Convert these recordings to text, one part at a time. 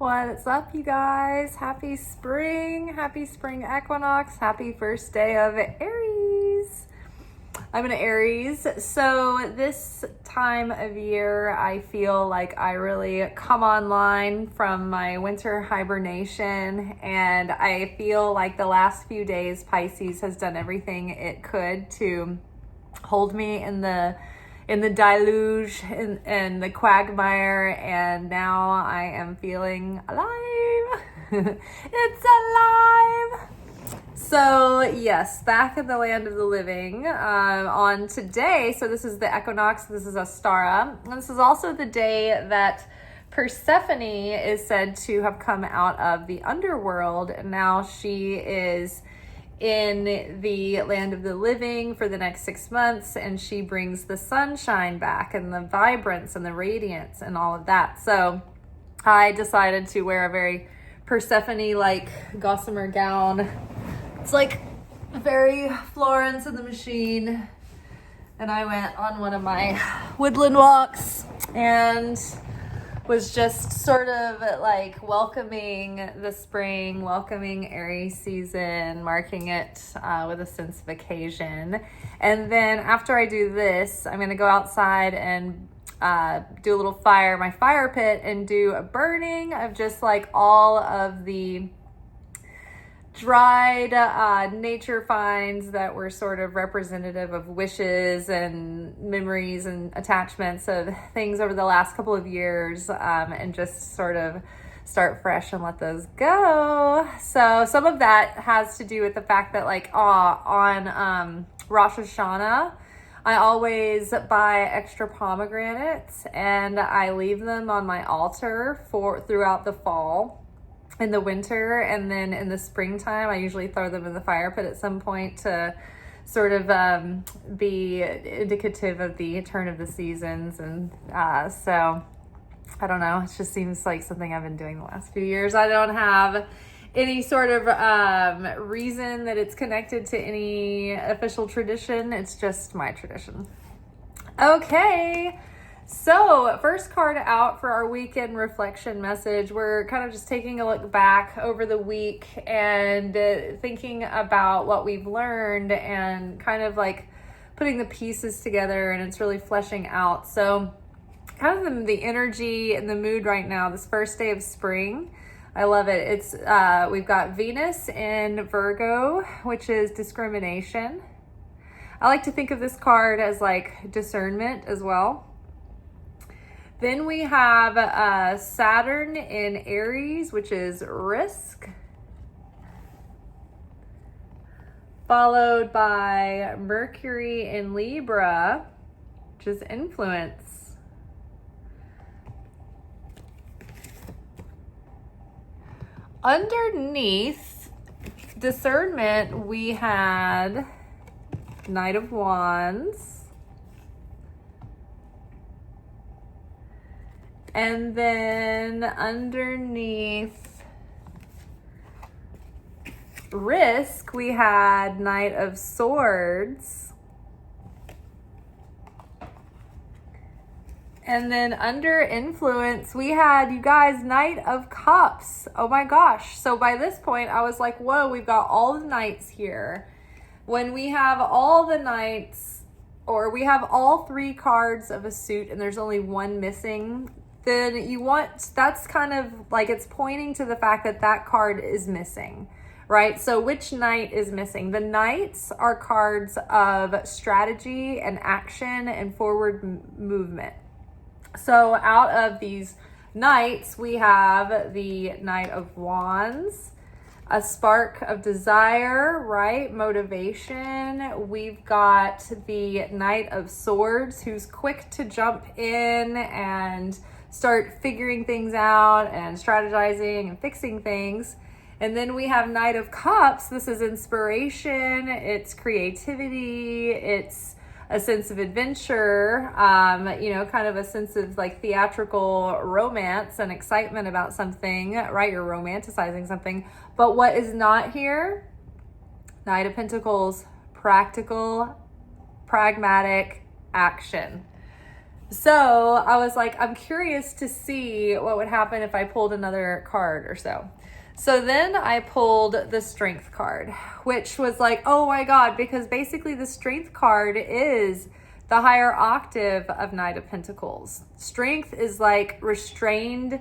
What's up, you guys? Happy spring equinox. Happy first day of Aries. I'm an Aries, so this time of year I feel like I really come online from my winter hibernation, and I feel like the last few days Pisces has done everything it could to hold me in the deluge and the quagmire, and now I am feeling alive. It's alive. So yes, back in the land of the living on today. So this is the equinox, this is Ostara, and this is also the day that Persephone is said to have come out of the underworld, and now she is in the land of the living for the next 6 months, and she brings the sunshine back and the vibrance and the radiance and all of that. So I decided to wear a very Persephone-like gossamer gown. It's like very Florence and the Machine. And I went on one of my woodland walks and was just sort of like welcoming the spring, welcoming Aries season, marking it with a sense of occasion. And then after I do this, I'm gonna go outside and do a little fire, my fire pit, and do a burning of just like all of the dried nature finds that were sort of representative of wishes and memories and attachments of things over the last couple of years, and just sort of start fresh and let those go. So some of that has to do with the fact that like on Rosh Hashanah, I always buy extra pomegranates and I leave them on my altar throughout the fall. In the winter, and then in the springtime I usually throw them in the fire pit at some point to sort of be indicative of the turn of the seasons. And so I don't know, it just seems like something I've been doing the last few years. I don't have any sort of reason that it's connected to any official tradition. It's just my tradition. Okay, so first card out for our weekend reflection message. We're kind of just taking a look back over the week and thinking about what we've learned and kind of like putting the pieces together, and it's really fleshing out. So kind of the energy and the mood right now, this first day of spring, I love it. It's we've got Venus in Virgo, which is discrimination. I like to think of this card as like discernment as well. Then we have Saturn in Aries, which is risk, followed by Mercury in Libra, which is influence. Underneath discernment, we had Knight of Wands. And then underneath risk, we had Knight of Swords. And then under influence, we had, you guys, Knight of Cups. Oh my gosh. So by this point, I was like, whoa, we've got all the knights here. When we have all the knights, or we have all three cards of a suit and there's only one missing, then that's kind of like, it's pointing to the fact that that card is missing, right? So which knight is missing? The knights are cards of strategy and action and forward movement. So out of these knights, we have the Knight of Wands, a spark of desire, right? Motivation. We've got the Knight of Swords, who's quick to jump in and start figuring things out and strategizing and fixing things. And then we have Knight of Cups. This is inspiration, it's creativity, it's a sense of adventure, kind of a sense of like theatrical romance and excitement about something, right? You're romanticizing something. But what is not here? Knight of Pentacles, practical, pragmatic action. So I was like, I'm curious to see what would happen if I pulled another card or so. So then I pulled the Strength card, which was like, oh my God, because basically the Strength card is the higher octave of Knight of Pentacles. Strength is like restrained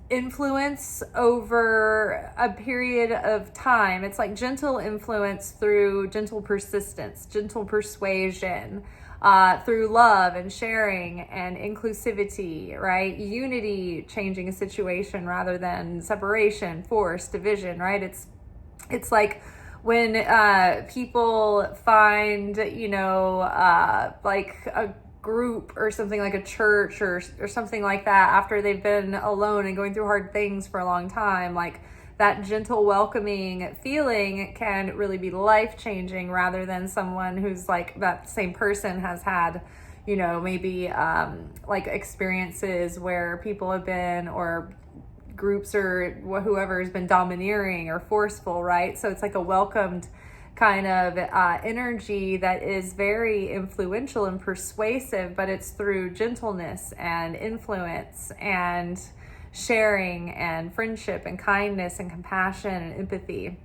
influence over a period of time. It's like gentle influence through gentle persistence, gentle persuasion, through love and sharing and inclusivity, right? Unity, changing a situation rather than separation, force, division, right? It's like when people find, like a group or something like a church or something like that after they've been alone and going through hard things for a long time, like that gentle welcoming feeling can really be life-changing rather than someone who's like that same person has had, maybe like experiences where people have been, or groups or whoever has been domineering or forceful, right? So it's like a welcomed kind of energy that is very influential and persuasive, but it's through gentleness and influence and sharing and friendship and kindness and compassion and empathy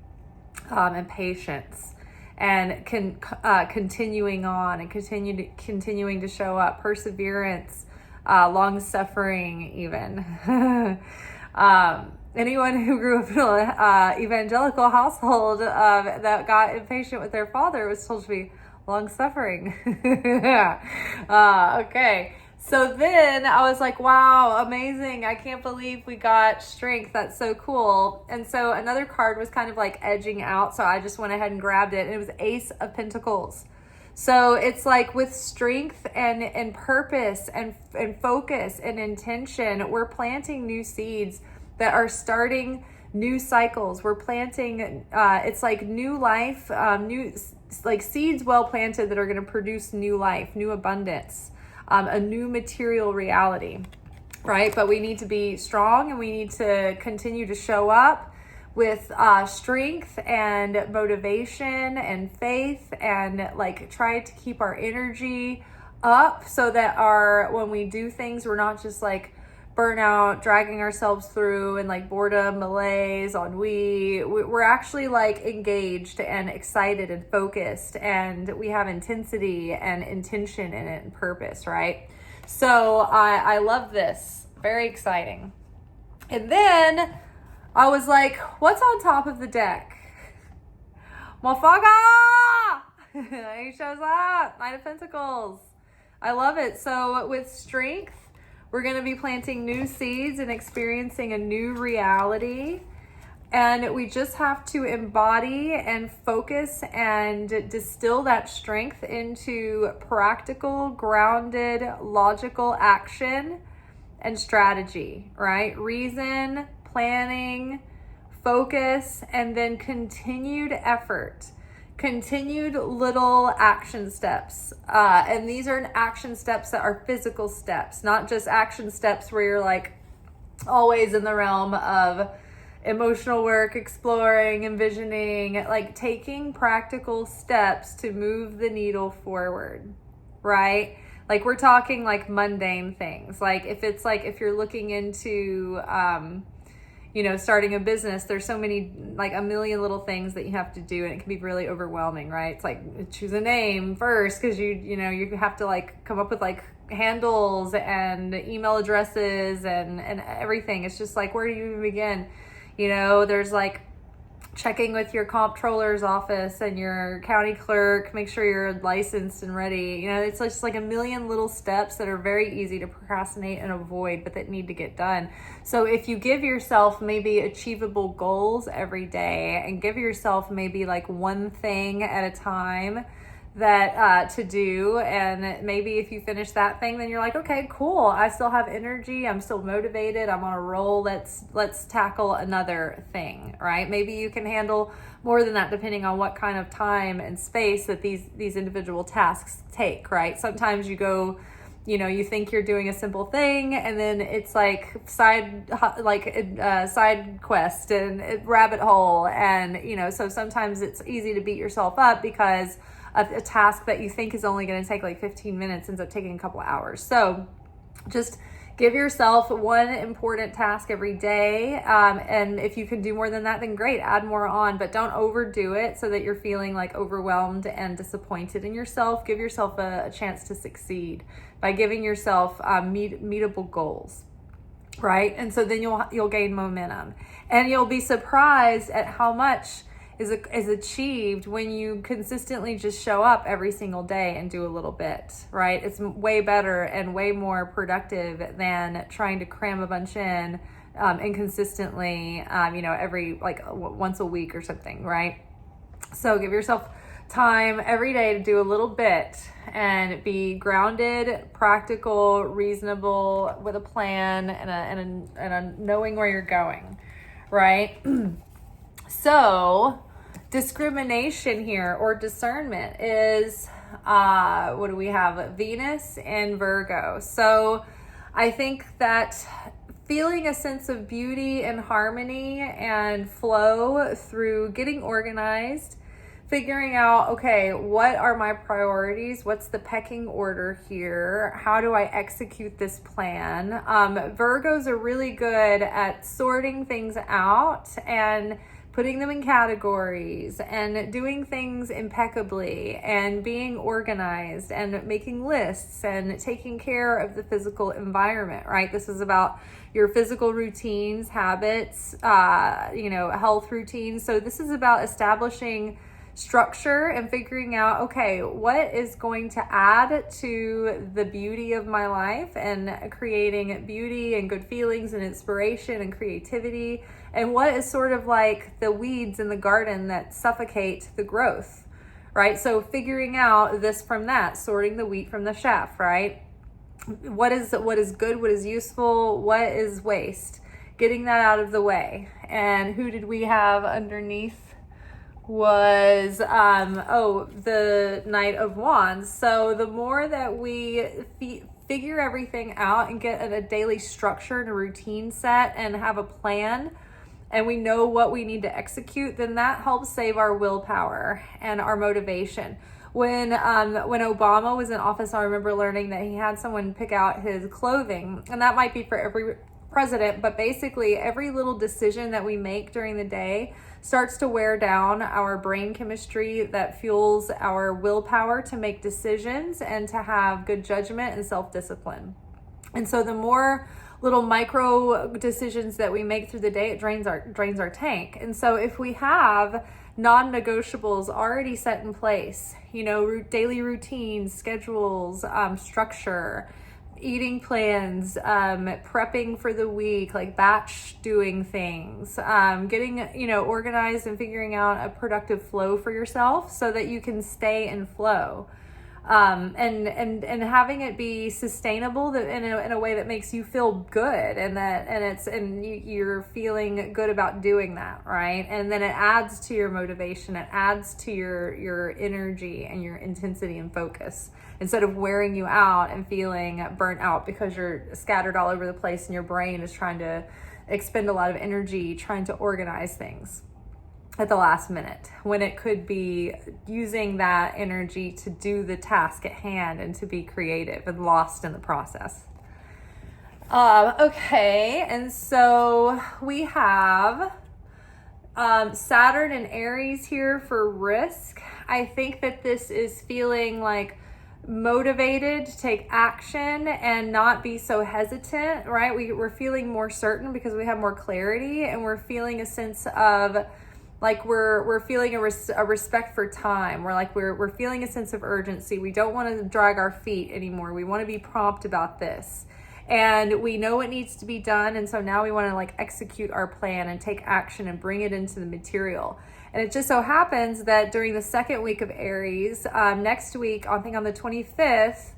and patience, and continuing on and continuing to show up, perseverance, long suffering even. Anyone who grew up in an evangelical household that got impatient with their father was told to be long suffering. Okay. So then I was like, wow, amazing. I can't believe we got Strength. That's so cool. And so another card was kind of like edging out. So I just went ahead and grabbed it. And it was Ace of Pentacles. So it's like with strength and purpose and focus and intention, we're planting new seeds that are starting new cycles. We're planting, it's like new life, new like seeds well planted that are going to produce new life, new abundance. A new material reality, right? But we need to be strong and we need to continue to show up with strength and motivation and faith, and like try to keep our energy up so that when we do things, we're not just like burnout, dragging ourselves through and like boredom, malaise, ennui. We're actually like engaged and excited and focused, and we have intensity and intention in it and purpose, right? So I love this. Very exciting. And then I was like, what's on top of the deck? Motherfucker! He shows up. Knight of Pentacles. I love it. So with Strength, we're going to be planting new seeds and experiencing a new reality. And we just have to embody and focus and distill that strength into practical, grounded, logical action and strategy, right? Reason, planning, focus, and then continued effort. Continued little action steps. And these are action steps that are physical steps, not just action steps where you're like always in the realm of emotional work, exploring, envisioning, like taking practical steps to move the needle forward, right? Like we're talking like mundane things. Like if you're looking into, starting a business, there's so many, like a million little things that you have to do, and it can be really overwhelming, right? It's like choose a name first, because you have to like come up with like handles and email addresses and everything. It's just like, where do you even begin? There's like checking with your comptroller's office and your county clerk, make sure you're licensed and ready. It's just like a million little steps that are very easy to procrastinate and avoid, but that need to get done. So if you give yourself maybe achievable goals every day, and give yourself maybe like one thing at a time that to do, and maybe if you finish that thing, then you're like, okay, cool, I still have energy, I'm still motivated, I'm on a roll, let's tackle another thing, right? Maybe you can handle more than that depending on what kind of time and space that these individual tasks take, right? Sometimes you go, you think you're doing a simple thing, and then it's like side quest and rabbit hole, and so sometimes it's easy to beat yourself up because a task that you think is only going to take like 15 minutes ends up taking a couple of hours. So just give yourself one important task every day. And if you can do more than that, then great, add more on, but don't overdo it so that you're feeling like overwhelmed and disappointed in yourself. Give yourself a chance to succeed by giving yourself meetable goals, right? And so then you'll gain momentum, and you'll be surprised at how much is achieved when you consistently just show up every single day and do a little bit, right? It's way better and way more productive than trying to cram a bunch in inconsistently, every once a week or something, right? So give yourself time every day to do a little bit and be grounded, practical, reasonable, with a plan and a knowing where you're going, right? So discrimination here, or discernment, is what do we have? Venus and Virgo. So I think that feeling a sense of beauty and harmony and flow through getting organized, figuring out, okay, what are my priorities? What's the pecking order here? How do I execute this plan? Virgos are really good at sorting things out and putting them in categories and doing things impeccably and being organized and making lists and taking care of the physical environment, right? This is about your physical routines, habits, health routines. So this is about establishing structure and figuring out, okay, what is going to add to the beauty of my life and creating beauty and good feelings and inspiration and creativity, and what is sort of like the weeds in the garden that suffocate the growth, right? So figuring out this from that, sorting the wheat from the chaff, right? What is good, what is useful, what is waste, getting that out of the way. And who did we have underneath? Was the Knight of Wands. So the more that we figure everything out and get a daily structure and a routine set and have a plan, and we know what we need to execute, then that helps save our willpower and our motivation. When Obama was in office, I remember learning that he had someone pick out his clothing, and that might be for every president, but basically every little decision that we make during the day starts to wear down our brain chemistry that fuels our willpower to make decisions and to have good judgment and self-discipline. And so the more little micro decisions that we make through the day, it drains our tank. And so if we have non-negotiables already set in place, daily routines, schedules, structure, eating plans, prepping for the week, like batch doing things, getting, organized and figuring out a productive flow for yourself so that you can stay in flow. And having it be sustainable in a way that makes you feel good, and you're feeling good about doing that, right? And then it adds to your motivation, it adds to your energy and your intensity and focus, instead of wearing you out and feeling burnt out because you're scattered all over the place and your brain is trying to expend a lot of energy trying to organize things at the last minute, when it could be using that energy to do the task at hand and to be creative and lost in the process. Okay, and so we have Saturn and Aries here for risk. I think that this is feeling like motivated to take action and not be so hesitant, right? We're feeling more certain because we have more clarity, and we're feeling a sense of like we're feeling a respect for time. We're feeling a sense of urgency. We don't want to drag our feet anymore. We want to be prompt about this, and we know what needs to be done. And so now we want to execute our plan and take action and bring it into the material. And it just so happens that during the second week of Aries, next week, I think on the 25th,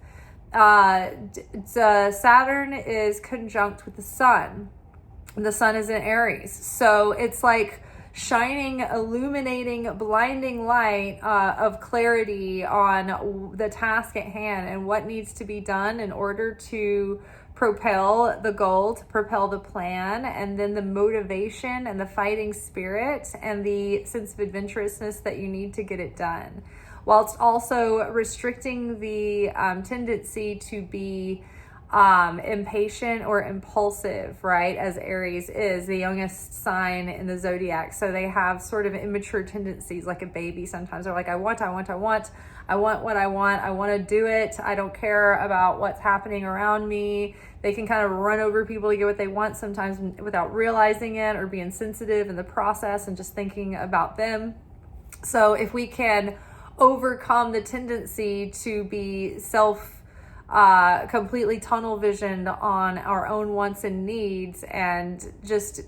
Saturn is conjunct with the Sun. And the Sun is in Aries. So it's like shining, illuminating, blinding light of clarity on the task at hand and what needs to be done in order to propel the goal, to propel the plan, and then the motivation and the fighting spirit and the sense of adventurousness that you need to get it done. whilst also restricting the tendency to be impatient or impulsive, right? As Aries is the youngest sign in the zodiac. So they have sort of immature tendencies, like a baby sometimes. They're like, I want what I want. I want to do it. I don't care about what's happening around me. They can kind of run over people to get what they want sometimes without realizing it, or being sensitive in the process and just thinking about them. So if we can overcome the tendency to be completely tunnel visioned on our own wants and needs, and just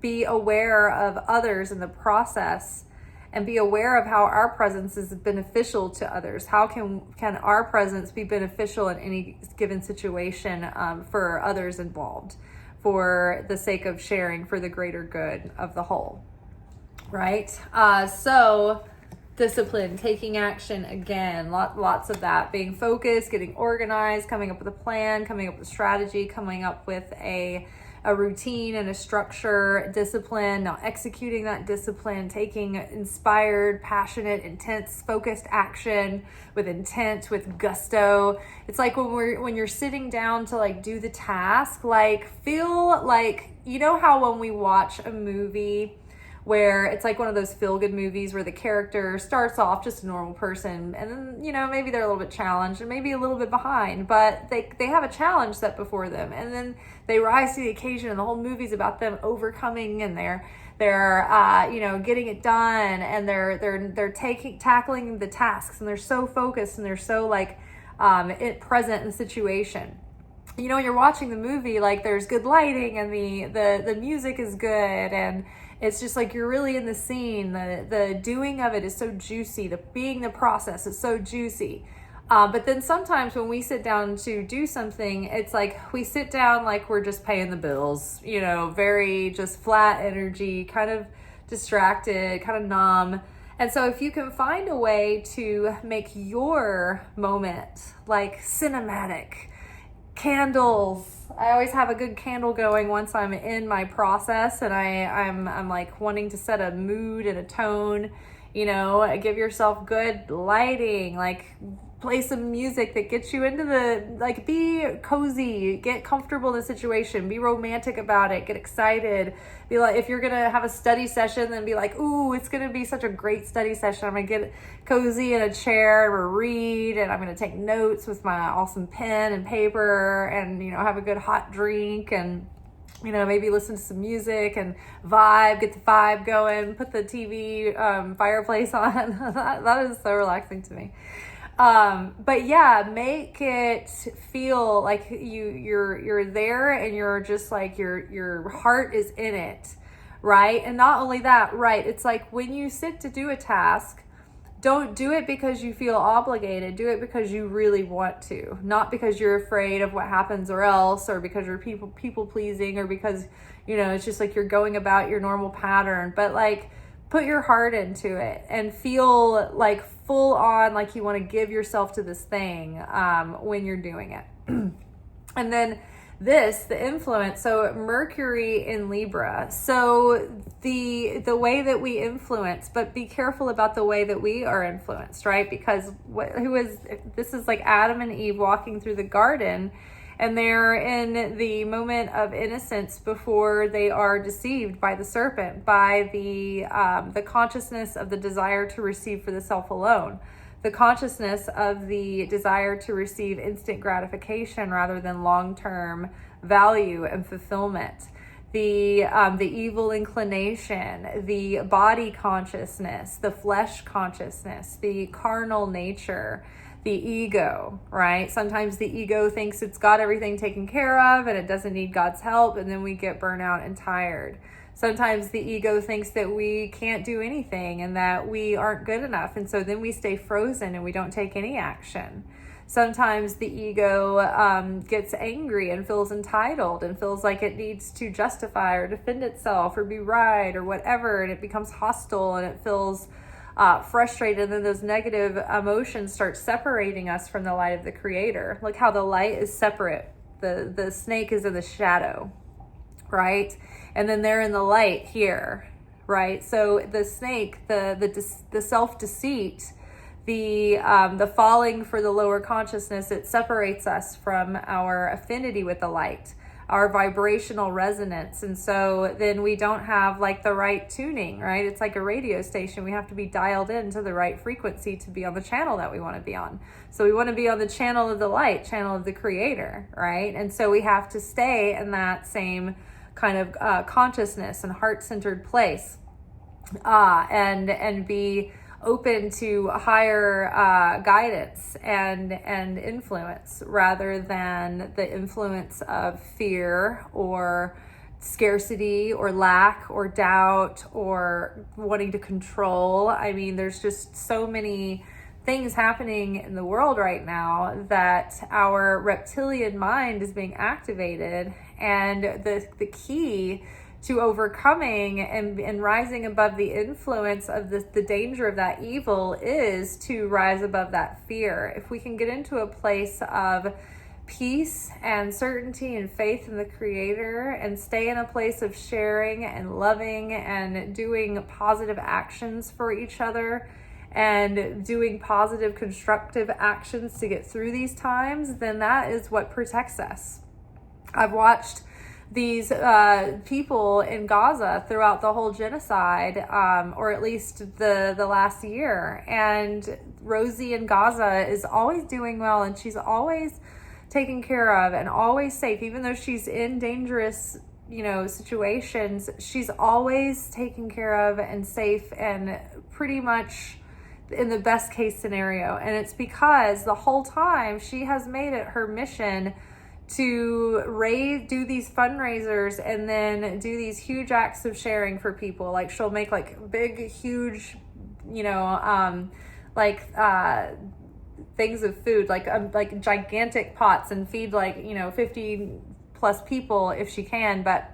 be aware of others in the process, and be aware of how our presence is beneficial to others. How can our presence be beneficial in any given situation for others involved, for the sake of sharing, for the greater good of the whole, right? So discipline, taking action, again, lots of that, being focused, getting organized, coming up with a plan, coming up with a strategy, coming up with a routine and a structure, discipline, now executing that discipline, taking inspired, passionate, intense, focused action with intent, with gusto. It's like when you're sitting down to like do the task, like feel like, you know how when we watch a movie where it's like one of those feel-good movies where the character starts off just a normal person, and then, you know, maybe they're a little bit challenged and maybe a little bit behind, but they have a challenge set before them, and then they rise to the occasion, and the whole movie's about them overcoming, and they're getting it done, and they're tackling the tasks, and they're so focused, and they're so like present in the situation. You know, when you're watching the movie, like there's good lighting, and the music is good, and it's just like you're really in the scene. The doing of it is so juicy. The process is so juicy. But then sometimes when we sit down to do something, it's like we sit down like we're just paying the bills, you know, very just flat energy, kind of distracted, kind of numb. And so if you can find a way to make your moment like cinematic, candles. I always have a good candle going once I'm in my process, and I'm like wanting to set a mood and a tone, you know, give yourself good lighting, like play some music that gets you into like be cozy, get comfortable in the situation, be romantic about it, get excited, be like, if you're gonna have a study session, then be like, ooh, it's gonna be such a great study session. I'm gonna get cozy in a chair or read, and I'm gonna take notes with my awesome pen and paper, and, you know, have a good hot drink, and, you know, maybe listen to some music and get the vibe going, put the TV fireplace on. that is so relaxing to me. But yeah, make it feel like you're there, and you're just like your heart is in it, right? And not only that, right? It's like when you sit to do a task, don't do it because you feel obligated. Do it because you really want to, not because you're afraid of what happens or else, or because you're people pleasing, or because, you know, it's just like you're going about your normal pattern. But like, put your heart into it and feel like full on like you want to give yourself to this thing when you're doing it. And then the influence, so Mercury in Libra. So the way that we influence, but be careful about the way that we are influenced, right? Because this is like Adam and Eve walking through the garden, and they're in the moment of innocence before they are deceived by the serpent, by the consciousness of the desire to receive for the self alone, the consciousness of the desire to receive instant gratification rather than long-term value and fulfillment, the evil inclination, the body consciousness, the flesh consciousness, the carnal nature, the ego, right? Sometimes the ego thinks it's got everything taken care of and it doesn't need God's help, and then we get burnout and tired. Sometimes the ego thinks that we can't do anything and that we aren't good enough, and so then we stay frozen and we don't take any action. Sometimes the ego gets angry and feels entitled and feels like it needs to justify or defend itself or be right or whatever, and it becomes hostile and it feels frustrated, and then those negative emotions start separating us from the light of the Creator. Look how the light is separate. The snake is in the shadow, right? And then they're in the light here, right? So the snake, the self-deceit, the falling for the lower consciousness, it separates us from our affinity with the light, our vibrational resonance. And so then we don't have like the right tuning, right? It's like a radio station. We have to be dialed into the right frequency to be on the channel that we want to be on. So we want to be on the channel of the light, channel of the creator, right? And so we have to stay in that same kind of consciousness and heart-centered place, and be open to higher guidance and influence, rather than the influence of fear or scarcity or lack or doubt or wanting to control. I mean, there's just so many things happening in the world right now that our reptilian mind is being activated, and the key to overcoming and rising above the influence of the danger of that evil is to rise above that fear. If we can get into a place of peace and certainty and faith in the creator, and stay in a place of sharing and loving and doing positive actions for each other, and doing positive constructive actions to get through these times, then that is what protects us. I've watched these people in Gaza throughout the whole genocide, or at least the last year. And Rosie in Gaza is always doing well, and she's always taken care of and always safe, even though she's in dangerous, situations. She's always taken care of and safe, and pretty much in the best case scenario. And it's because the whole time she has made it her mission to do these fundraisers and then do these huge acts of sharing for people. Like, she'll make like big, huge, things of food, like gigantic pots, and feed 50 plus people if she can. But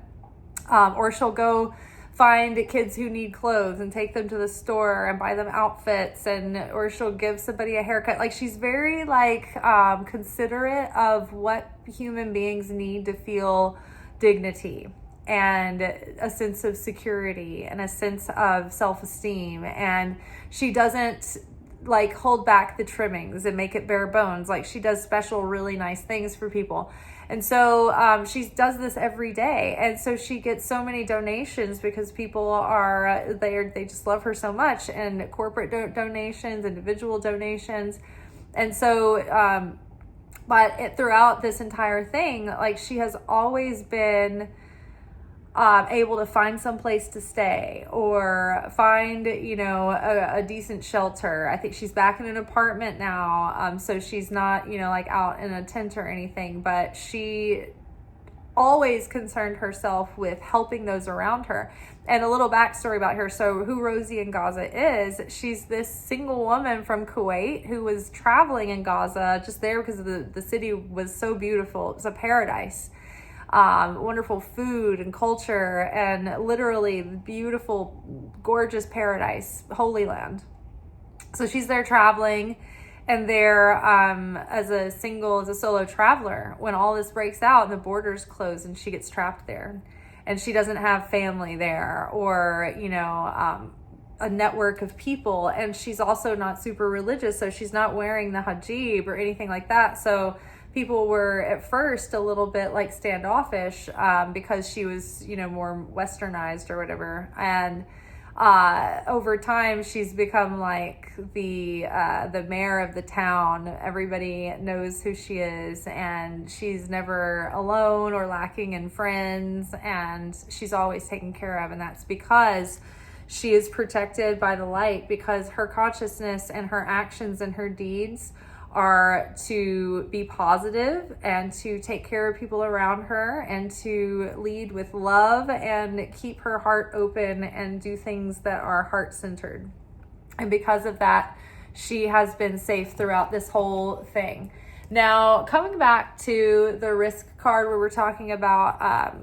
or she'll go find kids who need clothes and take them to the store and buy them outfits, or she'll give somebody a haircut. Like, she's very considerate of what human beings need to feel dignity and a sense of security and a sense of self-esteem. And she doesn't hold back the trimmings and make it bare bones. Like, she does special, really nice things for people. And so she does this every day. And so she gets so many donations because people are, they just love her so much, and corporate donations, individual donations. And so, throughout this entire thing, she has always been able to find some place to stay, or find, a decent shelter. I think she's back in an apartment now. So she's not, out in a tent or anything, but she always concerned herself with helping those around her. And a little backstory about her. So who Rosie in Gaza is, she's this single woman from Kuwait who was traveling in Gaza, just there because the city was so beautiful. It was a paradise. Wonderful food and culture, and literally beautiful, gorgeous paradise, Holy Land. So she's there traveling, and there as a solo traveler, when all this breaks out and the borders close and she gets trapped there, and she doesn't have family there, or a network of people, and she's also not super religious, so she's not wearing the hijab or anything like that. So people were at first a little bit standoffish because she was, more westernized or whatever. And over time, she's become the mayor of the town. Everybody knows who she is, and she's never alone or lacking in friends, and she's always taken care of. And that's because she is protected by the light, because her consciousness and her actions and her deeds are to be positive and to take care of people around her and to lead with love and keep her heart open and do things that are heart-centered. And because of that, she has been safe throughout this whole thing. Now, coming back to the risk card, where we're talking about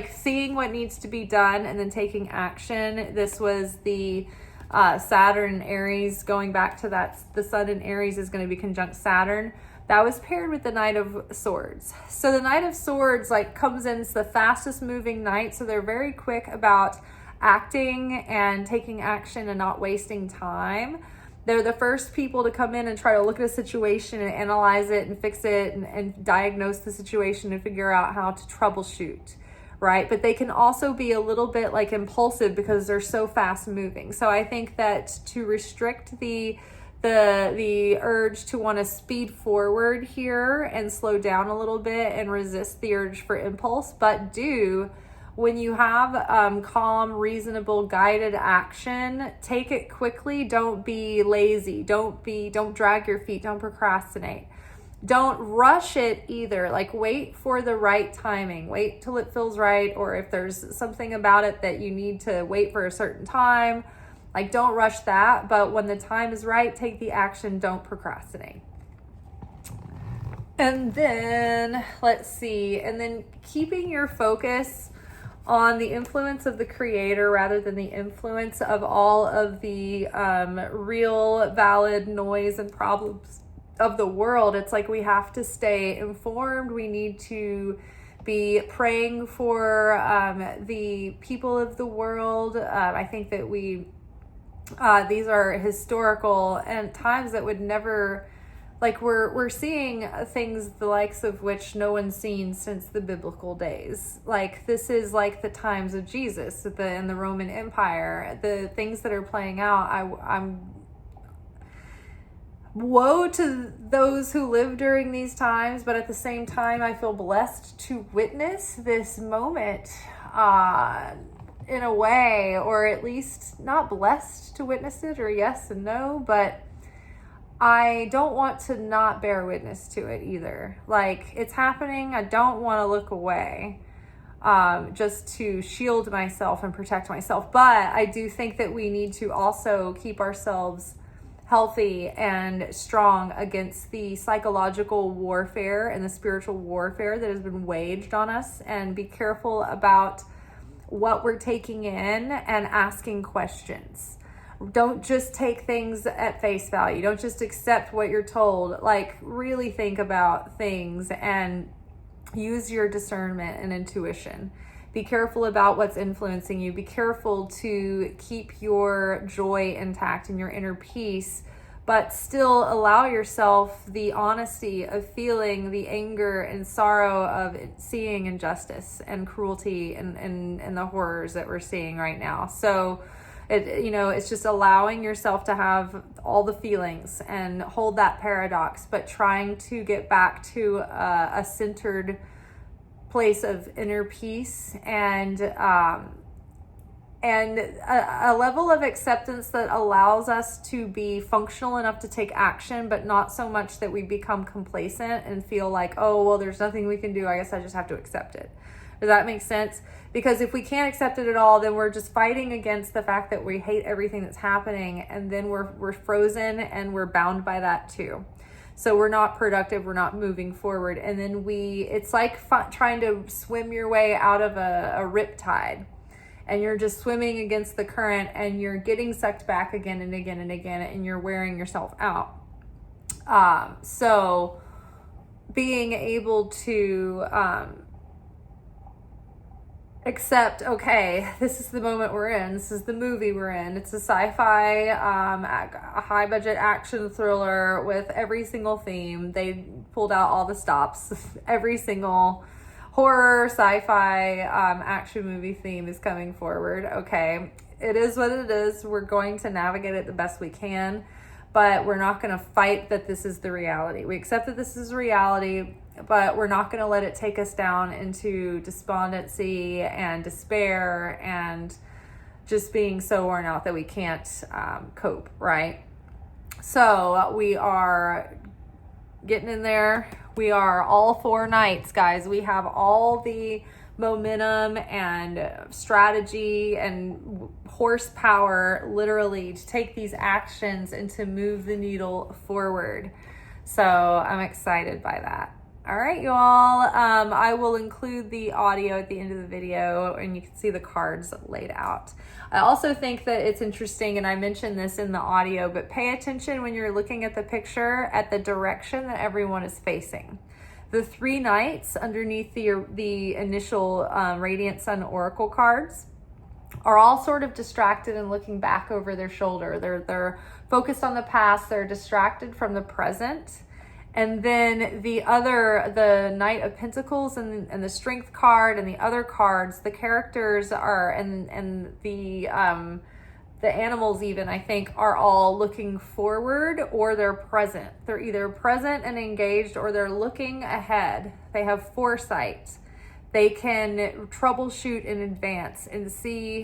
seeing what needs to be done and then taking action. This was the Saturn Aries, going back to that, the sun in Aries is going to be conjunct Saturn. That was paired with the Knight of Swords. So the Knight of Swords comes in, it's the fastest moving knight, so they're very quick about acting and taking action and not wasting time. They're the first people to come in and try to look at a situation and analyze it and fix it and diagnose the situation and figure out how to troubleshoot, right? But they can also be a little bit like impulsive because they're so fast moving. So I think that to restrict the urge to want to speed forward here and slow down a little bit and resist the urge for impulse, but when you have calm, reasonable, guided action, take it quickly. Don't be lazy. Don't drag your feet. Don't procrastinate. Don't rush it either. Like, wait for the right timing. Wait till it feels right. Or if there's something about it that you need to wait for a certain time, like, don't rush that. But when the time is right, take the action. Don't procrastinate. And then, let's see. And then keeping your focus on the influence of the creator rather than the influence of all of the real, valid noise and problems of the world. It's like we have to stay informed. We need to be praying for the people of the world. I think that these are historical and times that would never, like, we're seeing things the likes of which no one's seen since the biblical days. Like, this is like the times of Jesus in the Roman Empire. The things that are playing out, I'm woe to those who live during these times, but at the same time, I feel blessed to witness this moment in a way, or at least not blessed to witness it, or yes and no, but I don't want to not bear witness to it either. Like, it's happening. I don't want to look away just to shield myself and protect myself. But I do think that we need to also keep ourselves healthy and strong against the psychological warfare and the spiritual warfare that has been waged on us, and be careful about what we're taking in and asking questions. Don't just take things at face value. Don't just accept what you're told. Like, really think about things and use your discernment and intuition. Be careful about what's influencing you. Be careful to keep your joy intact and your inner peace, but still allow yourself the honesty of feeling the anger and sorrow of seeing injustice and cruelty and the horrors that we're seeing right now. So it's just allowing yourself to have all the feelings and hold that paradox, but trying to get back to a centered place of inner peace and a level of acceptance that allows us to be functional enough to take action, but not so much that we become complacent and feel like, oh, well, there's nothing we can do. I guess I just have to accept it. Does that make sense? Because if we can't accept it at all, then we're just fighting against the fact that we hate everything that's happening, and then we're frozen and we're bound by that too. So we're not productive, we're not moving forward, and then it's like trying to swim your way out of a riptide, and you're just swimming against the current, and you're getting sucked back again and again and again, and you're wearing yourself out. So being able to accept, okay, this is the moment we're in. This is the movie we're in. It's a sci-fi, a high-budget action thriller with every single theme. They pulled out all the stops. Every single horror, sci-fi, action movie theme is coming forward. Okay, it is what it is. We're going to navigate it the best we can, but we're not going to fight that this is the reality. We accept that this is reality, but we're not going to let it take us down into despondency and despair and just being so worn out that we can't cope, right? So we are getting in there. We are all 4 nights, guys. We have all the momentum and strategy and horsepower, literally, to take these actions and to move the needle forward. So I'm excited by that. All right, you all. I will include the audio at the end of the video, and you can see the cards laid out. I also think that it's interesting, and I mentioned this in the audio, but pay attention when you're looking at the picture at the direction that everyone is facing. The 3 knights underneath the initial Radiant Sun Oracle cards are all sort of distracted and looking back over their shoulder. They're focused on the past. They're distracted from the present. And then the Knight of Pentacles and the Strength card and the other cards, the characters are, and the animals even, I think, are all looking forward, or they're present. They're either present and engaged, or they're looking ahead. They have foresight. They can troubleshoot in advance and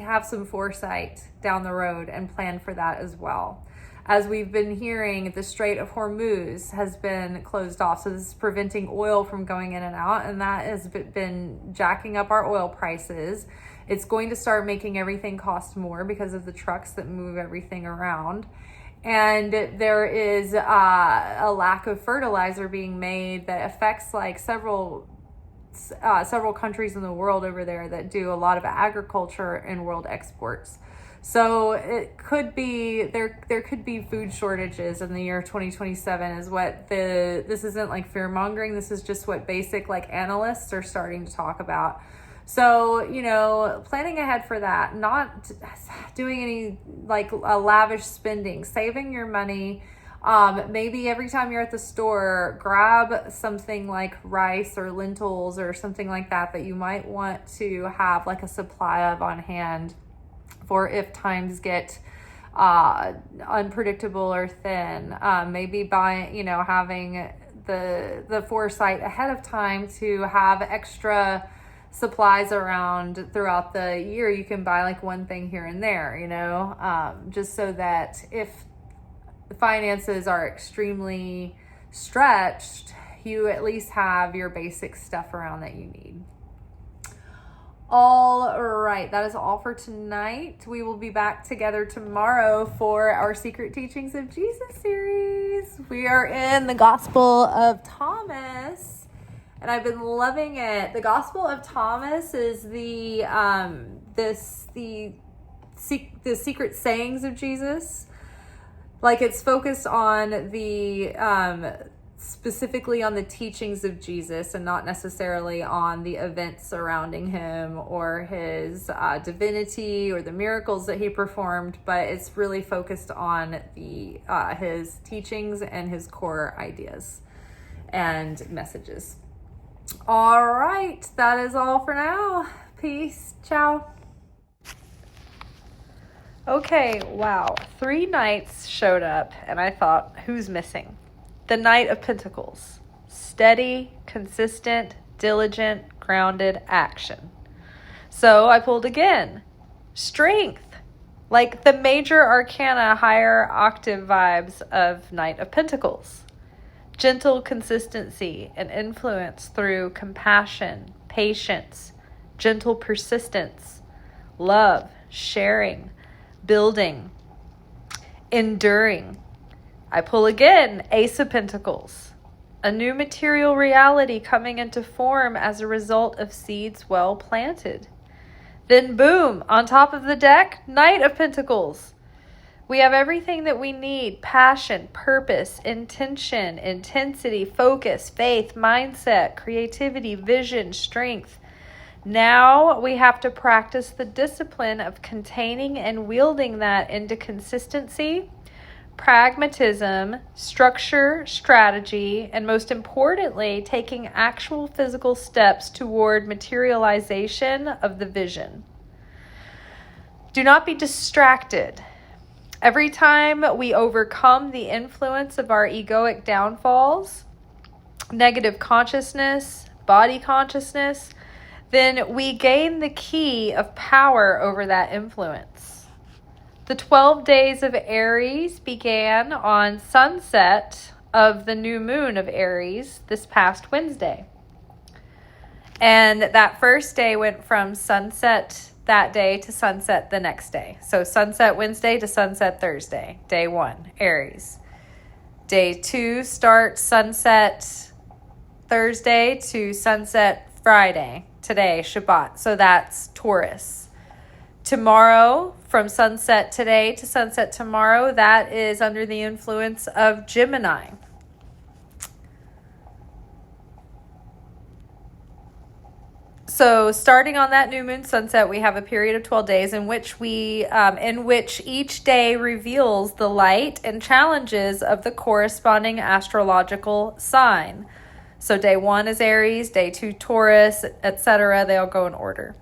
have some foresight down the road and plan for that as well. As we've been hearing, the Strait of Hormuz has been closed off. So this is preventing oil from going in and out, and that has been jacking up our oil prices. It's going to start making everything cost more because of the trucks that move everything around. And there is a lack of fertilizer being made that affects like several countries in the world over there that do a lot of agriculture and world exports. So it could be, there could be food shortages in the year 2027 is what this isn't like fear mongering. This is just what basic like analysts are starting to talk about. So, you know, planning ahead for that, not doing any like a lavish spending, saving your money. Maybe every time you're at the store, grab something like rice or lentils or something like that you might want to have like a supply of on hand for if times get unpredictable or thin. Maybe having the foresight ahead of time to have extra supplies around throughout the year. You can buy like one thing here and there, you know, just so that if the finances are extremely stretched, you at least have your basic stuff around that you need. All right, that is all for tonight. We will be back together tomorrow for our Secret Teachings of Jesus series. We are in the Gospel of Thomas, and I've been loving it. The Gospel of Thomas is the secret sayings of Jesus. Like, it's focused on specifically on the teachings of Jesus and not necessarily on the events surrounding him or his divinity or the miracles that he performed, but it's really focused on his teachings and his core ideas and messages. All right, that is all for now. Peace. Ciao. Okay, wow. 3 knights showed up, and I thought, who's missing? The Knight of Pentacles. Steady, consistent, diligent, grounded action. So I pulled again. Strength. Like the Major Arcana higher octave vibes of Knight of Pentacles. Gentle consistency and influence through compassion, patience, gentle persistence, love, sharing, building, enduring. I pull again, Ace of Pentacles. A new material reality coming into form as a result of seeds well planted. Then boom, on top of the deck, Knight of Pentacles. We have everything that we need: passion, purpose, intention, intensity, focus, faith, mindset, creativity, vision, strength. Now we have to practice the discipline of containing and wielding that into consistency, pragmatism, structure, strategy, and most importantly, taking actual physical steps toward materialization of the vision. Do not be distracted. Every time we overcome the influence of our egoic downfalls, negative consciousness, body consciousness, then we gain the key of power over that influence. The 12 days of Aries began on sunset of the new moon of Aries this past Wednesday. And that first day went from sunset that day to sunset the next day. So sunset Wednesday to sunset Thursday, day 1, Aries. Day 2 starts sunset Thursday to sunset Friday. Today, Shabbat. So that's Taurus. Tomorrow, from sunset today to sunset tomorrow, that is under the influence of Gemini. So starting on that new moon sunset, we have a period of 12 days in which each day reveals the light and challenges of the corresponding astrological sign. So day 1 is Aries, day 2 Taurus, etc. They all go in order.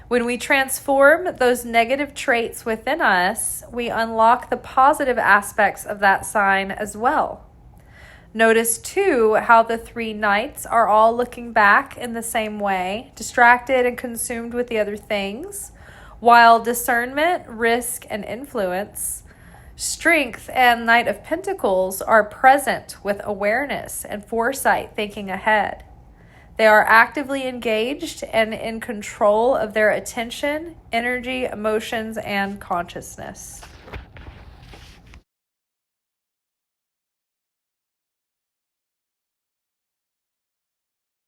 When we transform those negative traits within us, we unlock the positive aspects of that sign as well. Notice too how the 3 knights are all looking back in the same way, distracted and consumed with the other things, while discernment, risk, and influence, strength, and Knight of Pentacles are present with awareness and foresight, thinking ahead. They are actively engaged and in control of their attention, energy, emotions, and consciousness.